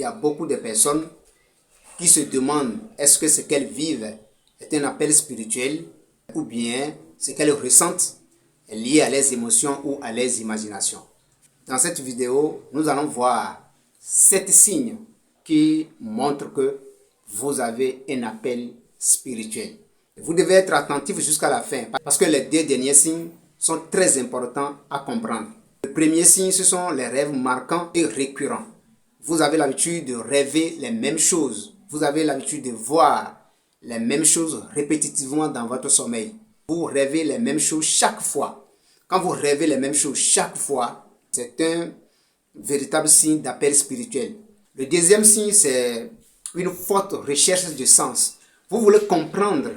Il y a beaucoup de personnes qui se demandent est-ce que ce qu'elles vivent est un appel spirituel ou bien ce qu'elles ressentent est lié à leurs émotions ou à leurs imaginations. Dans cette vidéo, nous allons voir 7 signes qui montrent que vous avez un appel spirituel. Vous devez être attentif jusqu'à la fin parce que les 2 derniers signes sont très importants à comprendre. Le premier signe, ce sont les rêves marquants et récurrents. Vous avez l'habitude de rêver les mêmes choses. Vous avez l'habitude de voir les mêmes choses répétitivement dans votre sommeil. Vous rêvez les mêmes choses chaque fois. Quand vous rêvez les mêmes choses chaque fois, c'est un véritable signe d'appel spirituel. Le deuxième signe, c'est une forte recherche de sens. Vous voulez comprendre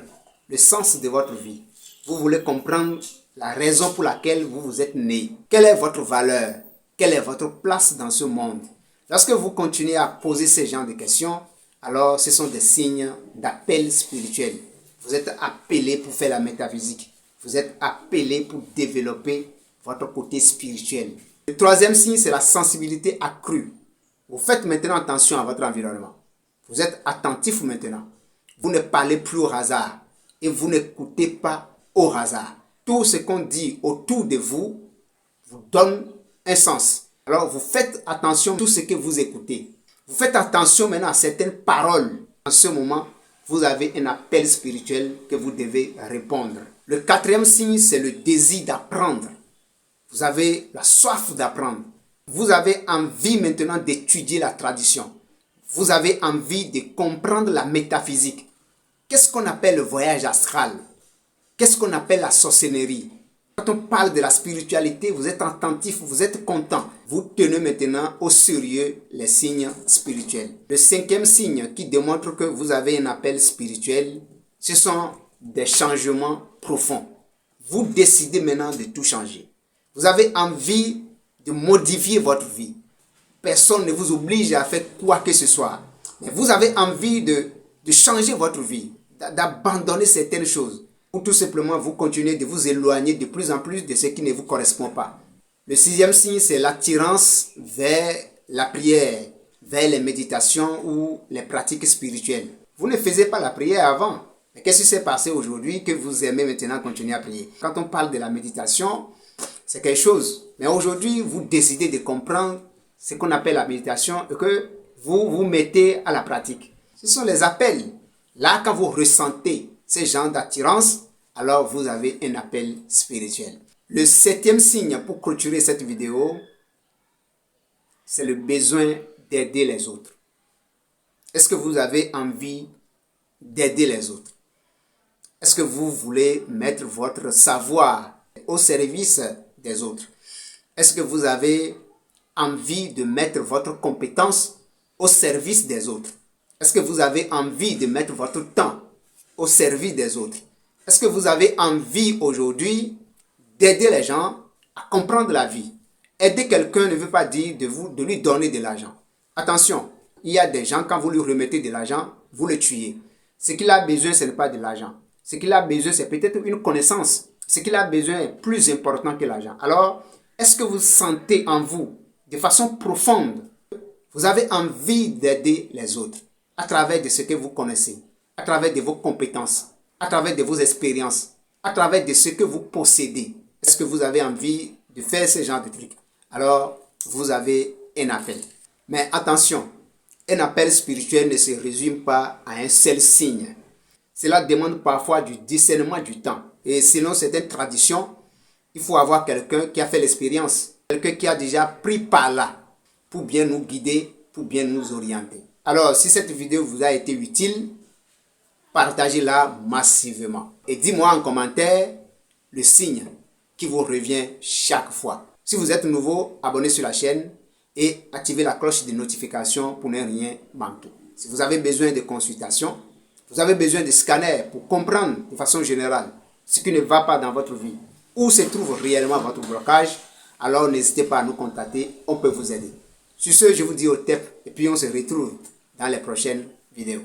le sens de votre vie. Vous voulez comprendre la raison pour laquelle vous vous êtes né. Quelle est votre valeur? Quelle est votre place dans ce monde? Lorsque vous continuez à poser ce genre de questions, alors ce sont des signes d'appel spirituel. Vous êtes appelé pour faire la métaphysique. Vous êtes appelé pour développer votre côté spirituel. Le troisième signe, c'est la sensibilité accrue. Vous faites maintenant attention à votre environnement. Vous êtes attentif maintenant. Vous ne parlez plus au hasard et vous n'écoutez pas au hasard. Tout ce qu'on dit autour de vous vous donne un sens. Alors vous faites attention à tout ce que vous écoutez. Vous faites attention maintenant à certaines paroles. En ce moment, vous avez un appel spirituel que vous devez répondre. Le quatrième signe, c'est le désir d'apprendre. Vous avez la soif d'apprendre. Vous avez envie maintenant d'étudier la tradition. Vous avez envie de comprendre la métaphysique. Qu'est-ce qu'on appelle le voyage astral? Qu'est-ce qu'on appelle la sorcellerie? Quand on parle de la spiritualité, vous êtes attentif, vous êtes content. Vous tenez maintenant au sérieux les signes spirituels. Le cinquième signe qui démontre que vous avez un appel spirituel, ce sont des changements profonds. Vous décidez maintenant de tout changer. Vous avez envie de modifier votre vie. Personne ne vous oblige à faire quoi que ce soit. Mais vous avez envie de changer votre vie, d'abandonner certaines choses. Ou tout simplement, vous continuez de vous éloigner de plus en plus de ce qui ne vous correspond pas. Le sixième signe, c'est l'attirance vers la prière, vers les méditations ou les pratiques spirituelles. Vous ne faisiez pas la prière avant. Mais qu'est-ce qui s'est passé aujourd'hui que vous aimez maintenant continuer à prier? Quand on parle de la méditation, c'est quelque chose. Mais aujourd'hui, vous décidez de comprendre ce qu'on appelle la méditation et que vous vous mettez à la pratique. Ce sont les appels. Là, quand vous ressentez ce genre d'attirance, alors vous avez un appel spirituel. Le septième signe pour clôturer cette vidéo, c'est le besoin d'aider les autres. Est-ce que vous avez envie d'aider les autres? Est-ce que vous voulez mettre votre savoir au service des autres? Est-ce que vous avez envie de mettre votre compétence au service des autres? Est-ce que vous avez envie de mettre votre temps au service des autres? Est-ce que vous avez envie aujourd'hui d'aider les gens à comprendre la vie? Aider quelqu'un ne veut pas dire de lui donner de l'argent. Attention, il y a des gens, quand vous lui remettez de l'argent, vous le tuez. Ce qu'il a besoin, ce n'est pas de l'argent. Ce qu'il a besoin, c'est peut-être une connaissance. Ce qu'il a besoin est plus important que l'argent. Alors, est-ce que vous sentez en vous, de façon profonde, vous avez envie d'aider les autres à travers de ce que vous connaissez, à travers de vos compétences, à travers de vos expériences, à travers de ce que vous possédez? Est-ce que vous avez envie de faire ce genre de trucs? Alors, vous avez un appel. Mais attention, un appel spirituel ne se résume pas à un seul signe. Cela demande parfois du discernement du temps. Et selon certaines traditions, il faut avoir quelqu'un qui a fait l'expérience, quelqu'un qui a déjà pris par là pour bien nous guider, pour bien nous orienter. Alors, si cette vidéo vous a été utile, partagez-la massivement. Et dis-moi en commentaire le signe qui vous revient chaque fois. Si vous êtes nouveau, abonnez-vous sur la chaîne et activez la cloche de notification pour ne rien manquer. Si vous avez besoin de consultation, vous avez besoin de scanner pour comprendre de façon générale ce qui ne va pas dans votre vie, où se trouve réellement votre blocage, alors n'hésitez pas à nous contacter, on peut vous aider. Sur ce, je vous dis au TEP et puis on se retrouve dans les prochaines vidéos.